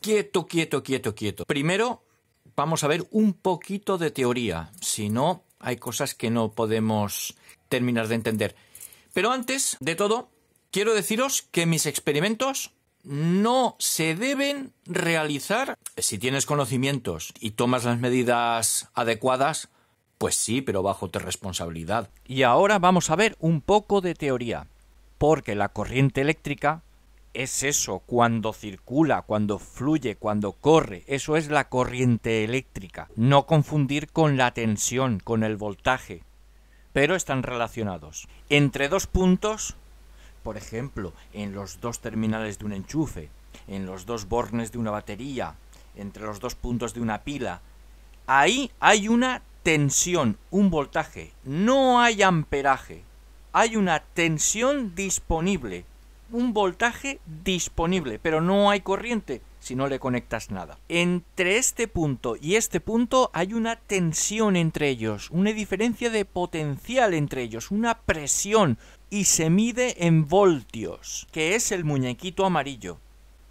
Quieto, quieto, quieto, quieto. Primero, vamos a ver un poquito de teoría. Si no, hay cosas que no podemos terminar de entender. Pero antes de todo, quiero deciros que mis experimentos no se deben realizar. Si tienes conocimientos y tomas las medidas adecuadas, pues sí, pero bajo tu responsabilidad. Y ahora vamos a ver un poco de teoría, porque la corriente eléctrica es eso, cuando circula, cuando fluye, cuando corre. Eso es la corriente eléctrica. No confundir con la tensión, con el voltaje. Pero están relacionados. Entre dos puntos, por ejemplo, en los dos terminales de un enchufe, en los dos bornes de una batería, entre los dos puntos de una pila, ahí hay una tensión, un voltaje. No hay amperaje. Hay una tensión disponible. Un voltaje disponible, pero no hay corriente si no le conectas nada. Entre este punto y este punto hay una tensión entre ellos, una diferencia de potencial entre ellos, una presión, y se mide en voltios, que es el muñequito amarillo.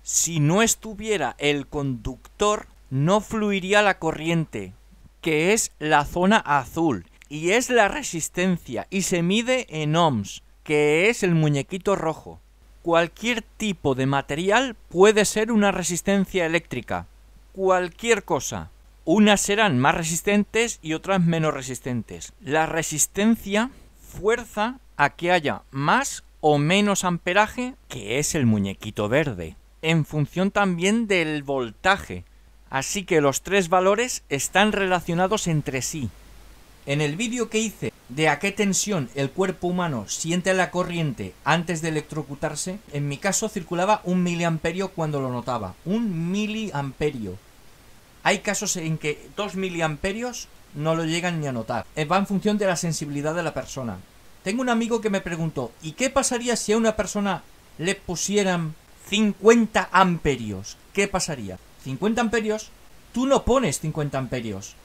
Si no estuviera el conductor, no fluiría la corriente, que es la zona azul, y es la resistencia, y se mide en ohms, que es el muñequito rojo. Cualquier tipo de material puede ser una resistencia eléctrica. Cualquier cosa. Unas serán más resistentes y otras menos resistentes. La resistencia fuerza a que haya más o menos amperaje, que es el muñequito verde, en función también del voltaje. Así que los tres valores están relacionados entre sí. En el vídeo que hice de a qué tensión el cuerpo humano siente la corriente antes de electrocutarse, en mi caso circulaba 1 miliamperio cuando lo notaba. 1 miliamperio. Hay casos en que 2 miliamperios no lo llegan ni a notar. Va en función de la sensibilidad de la persona. Tengo un amigo que me preguntó, ¿y qué pasaría si a una persona le pusieran 50 amperios? ¿Qué pasaría? 50 amperios, tú no pones 50 amperios.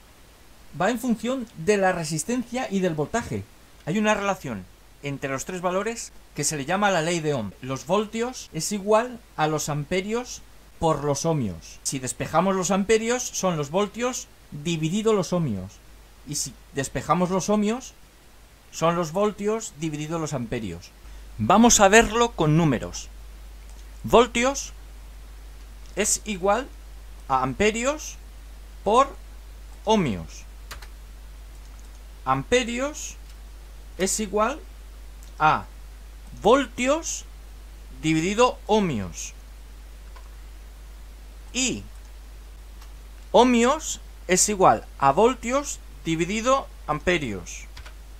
Va en función de la resistencia y del voltaje. Hay una relación entre los tres valores que se le llama la ley de Ohm. Los voltios es igual a los amperios por los ohmios. Si despejamos los amperios, son los voltios dividido los ohmios. Y si despejamos los ohmios, son los voltios dividido los amperios. Vamos a verlo con números. Voltios es igual a amperios por ohmios. Amperios es igual a voltios dividido ohmios. Y ohmios es igual a voltios dividido amperios.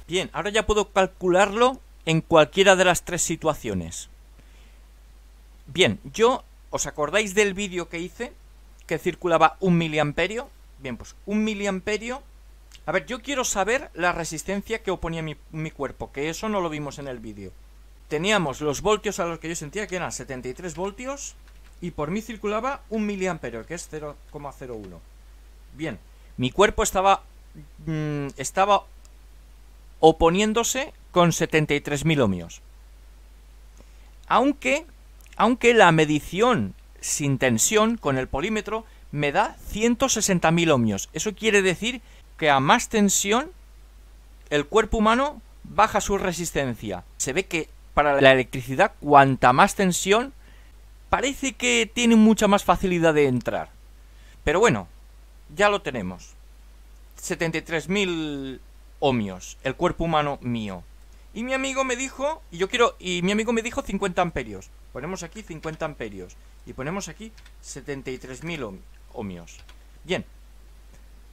Bien, ahora ya puedo calcularlo en cualquiera de las tres situaciones. Bien, ¿os acordáis del vídeo que hice que circulaba 1 miliamperio? Bien, pues 1 miliamperio. A ver, yo quiero saber la resistencia que oponía mi cuerpo, que eso no lo vimos en el vídeo. Teníamos los voltios a los que yo sentía, que eran 73 voltios, y por mí circulaba 1 miliamperio, que es 0,01. Bien, mi cuerpo estaba oponiéndose con 73.000 ohmios. Aunque la medición sin tensión con el polímetro me da 160.000 ohmios. Eso quiere decir que a más tensión el cuerpo humano baja su resistencia. Se ve que para la electricidad, cuanta más tensión, parece que tiene mucha más facilidad de entrar. Pero bueno, ya lo tenemos. 73.000 ohmios, el cuerpo humano mío. Y mi amigo me dijo, mi amigo me dijo 50 amperios. Ponemos aquí 50 amperios y ponemos aquí 73.000 ohmios. Bien.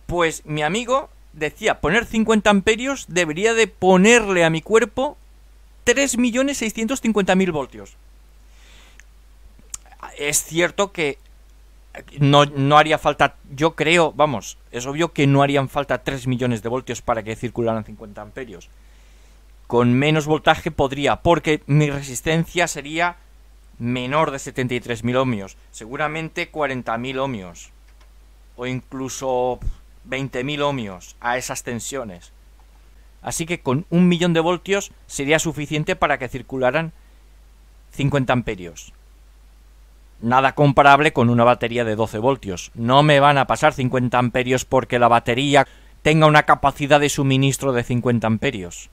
Pues mi amigo decía, poner 50 amperios debería de ponerle a mi cuerpo 3.650.000 voltios. Es cierto que no haría falta, yo creo, vamos, es obvio que no harían falta 3 millones de voltios para que circularan 50 amperios. Con menos voltaje podría, porque mi resistencia sería menor de 73.000 ohmios, seguramente 40.000 ohmios, o incluso 20.000 ohmios a esas tensiones. Así que con 1 millón de voltios sería suficiente para que circularan 50 amperios. nada comparable con una batería de 12 voltios. No me van a pasar 50 amperios porque la batería tenga una capacidad de suministro de 50 amperios,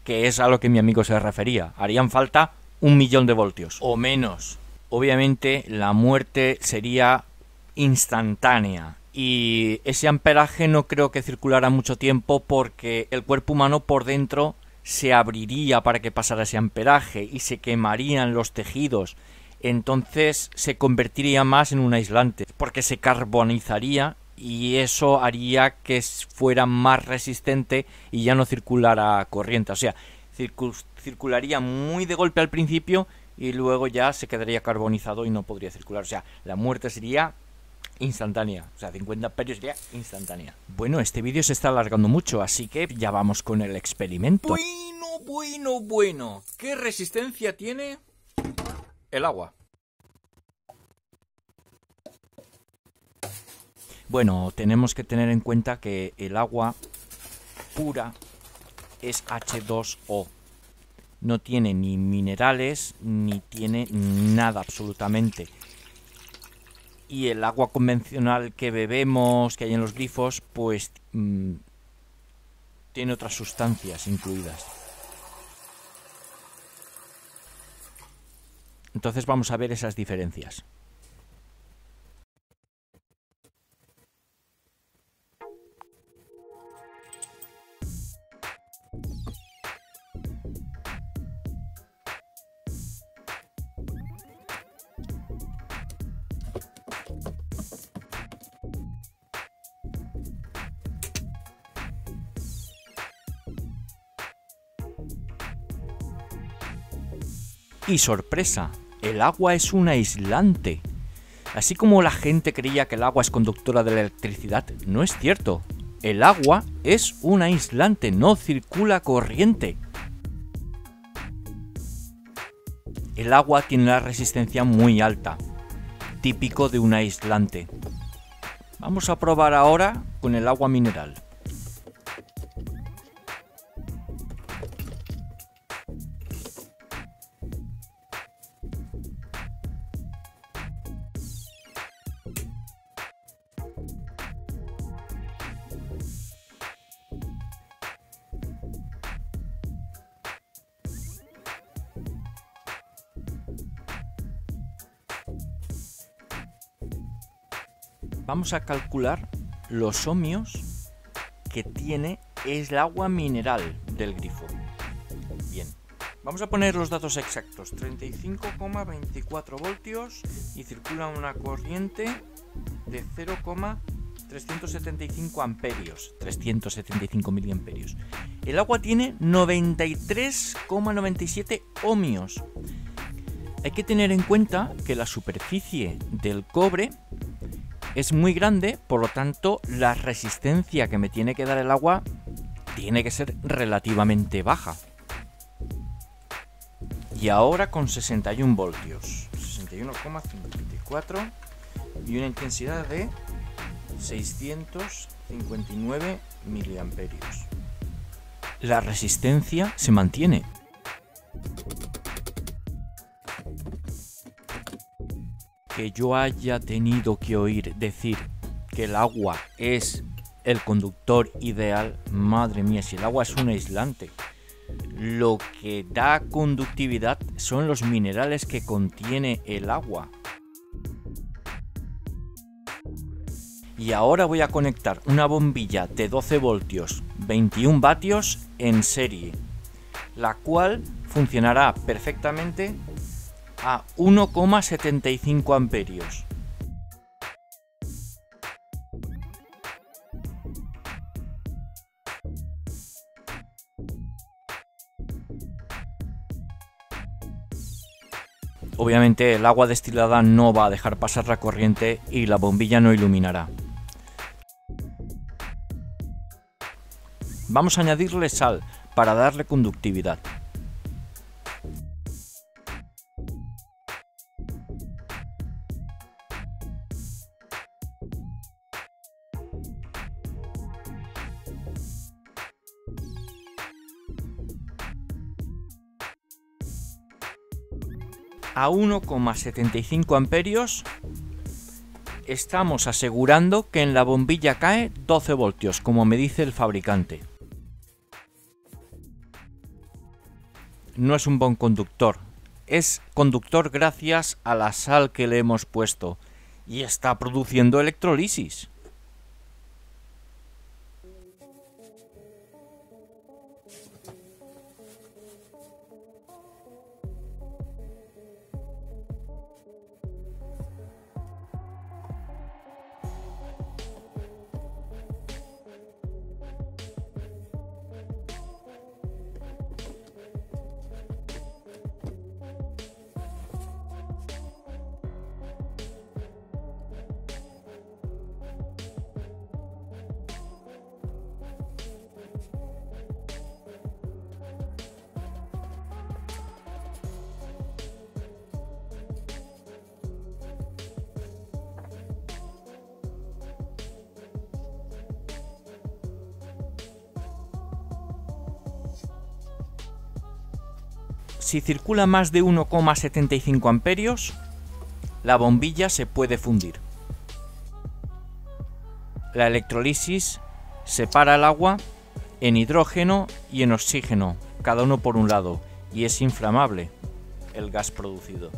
que es a lo que mi amigo se refería. Harían falta 1.000.000 de voltios o menos. Obviamente la muerte sería instantánea y ese amperaje no creo que circulara mucho tiempo porque el cuerpo humano por dentro se abriría para que pasara ese amperaje y se quemarían los tejidos. Entonces se convertiría más en un aislante porque se carbonizaría y eso haría que fuera más resistente y ya no circulara corriente. O sea, circularía muy de golpe al principio y luego ya se quedaría carbonizado y no podría circular. O sea, la muerte sería instantánea. O sea, 50 amperios sería instantánea. Bueno, este vídeo se está alargando mucho, así que ya vamos con el experimento. Bueno. ¿Qué resistencia tiene el agua? Bueno, tenemos que tener en cuenta que el agua pura es H2O. No tiene ni minerales, ni tiene nada absolutamente. Y el agua convencional que bebemos, que hay en los grifos, pues tiene otras sustancias incluidas. Entonces vamos a ver esas diferencias. Y sorpresa, el agua es un aislante. Así como la gente creía que el agua es conductora de la electricidad, no es cierto. El agua es un aislante, no circula corriente. El agua tiene una resistencia muy alta, típico de un aislante. Vamos a probar ahora con el agua mineral. Vamos a calcular los ohmios que tiene el agua mineral del grifo. Bien, vamos a poner los datos exactos. 35,24 voltios y circula una corriente de 0,375 amperios, 375 miliamperios. El agua tiene 93,97 ohmios. Hay que tener en cuenta que la superficie del cobre es muy grande, por lo tanto la resistencia que me tiene que dar el agua tiene que ser relativamente baja. Y ahora con 61 voltios, 61,54 y una intensidad de 659 miliamperios. La resistencia se mantiene. Que yo haya tenido que oír decir que el agua es el conductor ideal, madre mía, si el agua es un aislante. Lo que da conductividad son los minerales que contiene el agua. Y ahora voy a conectar una bombilla de 12 voltios, 21 vatios en serie, la cual funcionará perfectamente a 1,75 amperios. Obviamente el agua destilada no va a dejar pasar la corriente y la bombilla no iluminará. Vamos a añadirle sal para darle conductividad. a 1,75 amperios, estamos asegurando que en la bombilla cae 12 voltios, como me dice el fabricante. No es un buen conductor. Es conductor gracias a la sal que le hemos puesto y está produciendo electrolisis. Si circula más de 1,75 amperios, la bombilla se puede fundir. La electrolisis separa el agua en hidrógeno y en oxígeno, cada uno por un lado, y es inflamable el gas producido.